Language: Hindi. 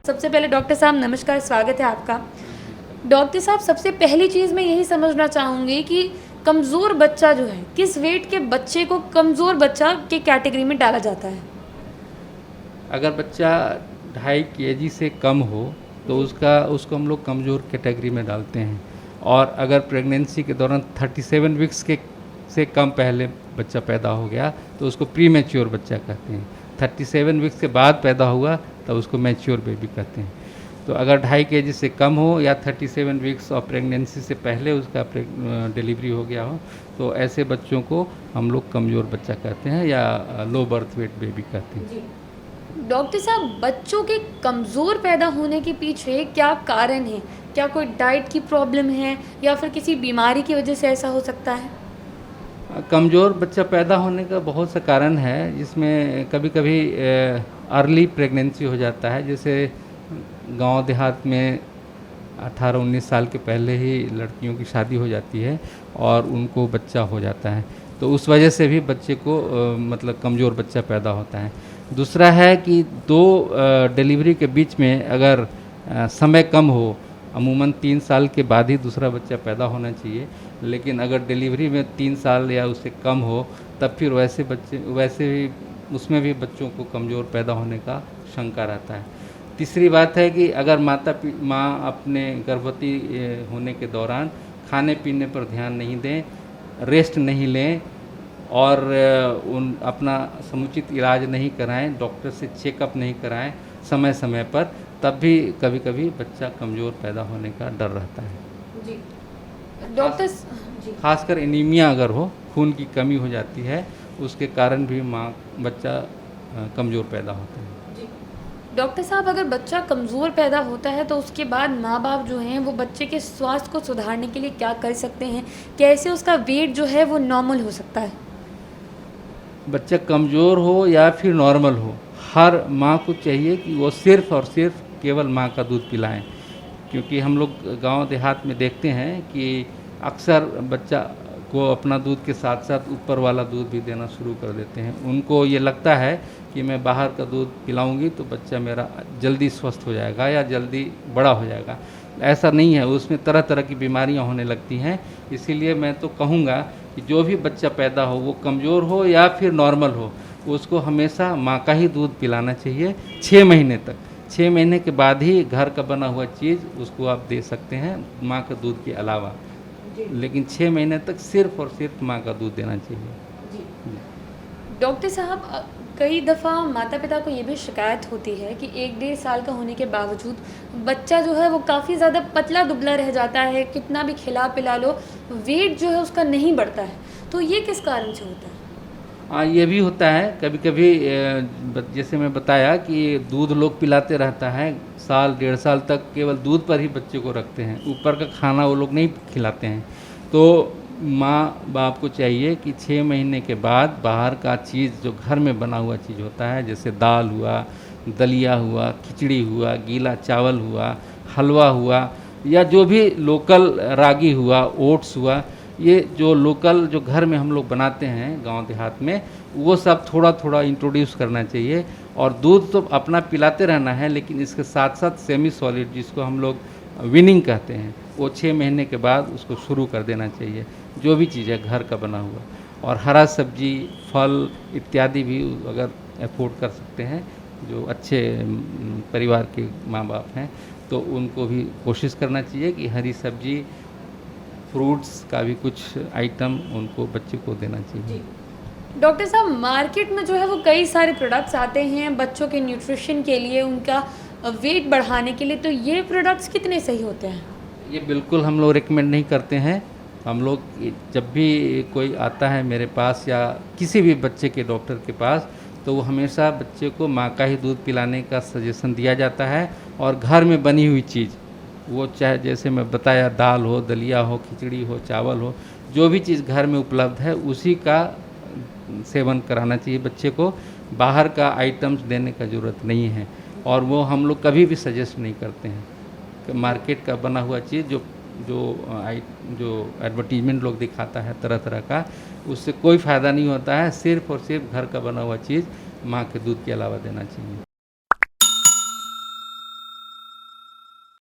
सबसे पहले डॉक्टर साहब नमस्कार, स्वागत है आपका। डॉक्टर साहब, सबसे पहली चीज़ मैं यही समझना चाहूँगी कि कमज़ोर बच्चा जो है, किस वेट के बच्चे को कमज़ोर बच्चा के कैटेगरी में डाला जाता है? अगर बच्चा 2.5 kg से कम हो तो उसको हम लोग कमज़ोर कैटेगरी में डालते हैं। और अगर प्रेगनेंसी के दौरान 37 वीक्स के से कम पहले बच्चा पैदा हो गया तो उसको प्री मैच्योर बच्चा कहते हैं। 37 वीक्स के बाद पैदा हुआ तब उसको मैच्योर बेबी कहते हैं। तो अगर 2.5 kg से कम हो या 37 वीक्स ऑफ प्रेगनेंसी से पहले उसका डिलीवरी हो गया हो तो ऐसे बच्चों को हम लोग कमज़ोर बच्चा कहते हैं या लो बर्थ वेट बेबी कहते हैं। जी। डॉक्टर साहब, बच्चों के कमज़ोर पैदा होने के पीछे क्या कारण है? क्या कोई डाइट की प्रॉब्लम है या फिर किसी बीमारी की वजह से ऐसा हो सकता है? कमज़ोर बच्चा पैदा होने का बहुत सा कारण है, जिसमें कभी कभी अर्ली प्रेगनेंसी हो जाता है। जैसे गांव देहात में 18-19 साल के पहले ही लड़कियों की शादी हो जाती है और उनको बच्चा हो जाता है, तो उस वजह से भी बच्चे को मतलब कमज़ोर बच्चा पैदा होता है। दूसरा है कि दो डिलीवरी के बीच में अगर समय कम हो, अमूमन 3 साल के बाद ही दूसरा बच्चा पैदा होना चाहिए, लेकिन अगर डिलीवरी में 3 साल या उससे कम हो तब फिर वैसे भी उसमें भी बच्चों को कमज़ोर पैदा होने का शंका रहता है। तीसरी बात है कि अगर माँ अपने गर्भवती होने के दौरान खाने पीने पर ध्यान नहीं दें, रेस्ट नहीं लें और उन अपना समुचित इलाज नहीं कराएं, डॉक्टर से चेकअप नहीं कराएं समय समय पर, तब भी कभी कभी बच्चा कमज़ोर पैदा होने का डर रहता है। जी। डॉक्टर जी। खासकर एनीमिया अगर हो, खून की कमी हो जाती है, उसके कारण भी बच्चा कमज़ोर पैदा होता है। जी। डॉक्टर साहब, अगर बच्चा कमज़ोर पैदा होता है तो उसके बाद माँ-बाप जो हैं वो बच्चे के स्वास्थ्य को सुधारने के लिए क्या कर सकते हैं? कैसे उसका वेट जो है वो नॉर्मल हो सकता है? बच्चा कमज़ोर हो या फिर नॉर्मल हो, हर माँ को चाहिए कि वो सिर्फ़ और सिर्फ केवल माँ का दूध पिलाएं। क्योंकि हम लोग गांव देहात में देखते हैं कि अक्सर बच्चा को अपना दूध के साथ साथ ऊपर वाला दूध भी देना शुरू कर देते हैं। उनको ये लगता है कि मैं बाहर का दूध पिलाऊंगी तो बच्चा मेरा जल्दी स्वस्थ हो जाएगा या जल्दी बड़ा हो जाएगा। ऐसा नहीं है, उसमें तरह तरह की बीमारियां होने लगती हैं। इसीलिए मैं तो कहूँगा कि जो भी बच्चा पैदा हो, वो कमज़ोर हो या फिर नॉर्मल हो, उसको हमेशा माँ का ही दूध पिलाना चाहिए 6 महीने तक। 6 महीने के बाद ही घर का बना हुआ चीज़ उसको आप दे सकते हैं माँ के दूध के अलावा, लेकिन 6 महीने तक सिर्फ और सिर्फ माँ का दूध देना चाहिए। जी। डॉक्टर साहब, कई दफ़ा माता-पिता को ये भी शिकायत होती है कि 1 डेढ़ साल का होने के बावजूद बच्चा जो है वो काफ़ी ज़्यादा पतला-दुबला रह जाता है, कितना भी खिला-पिला लो, वेट जो है उसका नहीं बढ़ता है। तो ये किस कारण से होता है? हाँ, ये भी होता है कभी कभी। जैसे मैं बताया कि दूध लोग पिलाते रहता है, साल 1.5 साल तक केवल दूध पर ही बच्चे को रखते हैं, ऊपर का खाना वो लोग नहीं खिलाते हैं। तो माँ बाप को चाहिए कि 6 महीने के बाद बाहर का चीज़, जो घर में बना हुआ चीज़ होता है, जैसे दाल हुआ, दलिया हुआ, खिचड़ी हुआ, गीला चावल हुआ, हलवा हुआ, या जो भी लोकल रागी हुआ, ओट्स हुआ, ये जो लोकल जो घर में हम लोग बनाते हैं गांव देहात में, वो सब थोड़ा थोड़ा इंट्रोड्यूस करना चाहिए। और दूध तो अपना पिलाते रहना है, लेकिन इसके साथ साथ सेमी सॉलिड, जिसको हम लोग विनिंग कहते हैं, वो 6 महीने के बाद उसको शुरू कर देना चाहिए, जो भी चीज़ है घर का बना हुआ। और हरा सब्जी, फल इत्यादि भी अगर अफोर्ड कर सकते हैं, जो अच्छे परिवार के माँ बाप हैं, तो उनको भी कोशिश करना चाहिए कि हरी सब्जी, फ्रूट्स का भी कुछ आइटम उनको बच्चे को देना चाहिए। डॉक्टर साहब, मार्केट में जो है वो कई सारे प्रोडक्ट्स आते हैं बच्चों के न्यूट्रिशन के लिए, उनका वेट बढ़ाने के लिए, तो ये प्रोडक्ट्स कितने सही होते हैं? ये बिल्कुल हम लोग रिकमेंड नहीं करते हैं। हम लोग जब भी कोई आता है मेरे पास या किसी भी बच्चे के डॉक्टर के पास, तो वो हमेशा बच्चे को माँ का ही दूध पिलाने का सजेशन दिया जाता है। और घर में बनी हुई चीज़, वो चाहे जैसे मैं बताया, दाल हो, दलिया हो, खिचड़ी हो, चावल हो, जो भी चीज़ घर में उपलब्ध है उसी का सेवन कराना चाहिए बच्चे को। बाहर का आइटम्स देने का ज़रूरत नहीं है। और वो हम लोग कभी भी सजेस्ट नहीं करते हैं कि मार्केट का बना हुआ चीज़, जो एडवर्टीजमेंट लोग दिखाता है तरह तरह का, उससे कोई फ़ायदा नहीं होता है। सिर्फ़ और सिर्फ घर का बना हुआ चीज़ माँ के दूध के अलावा देना चाहिए।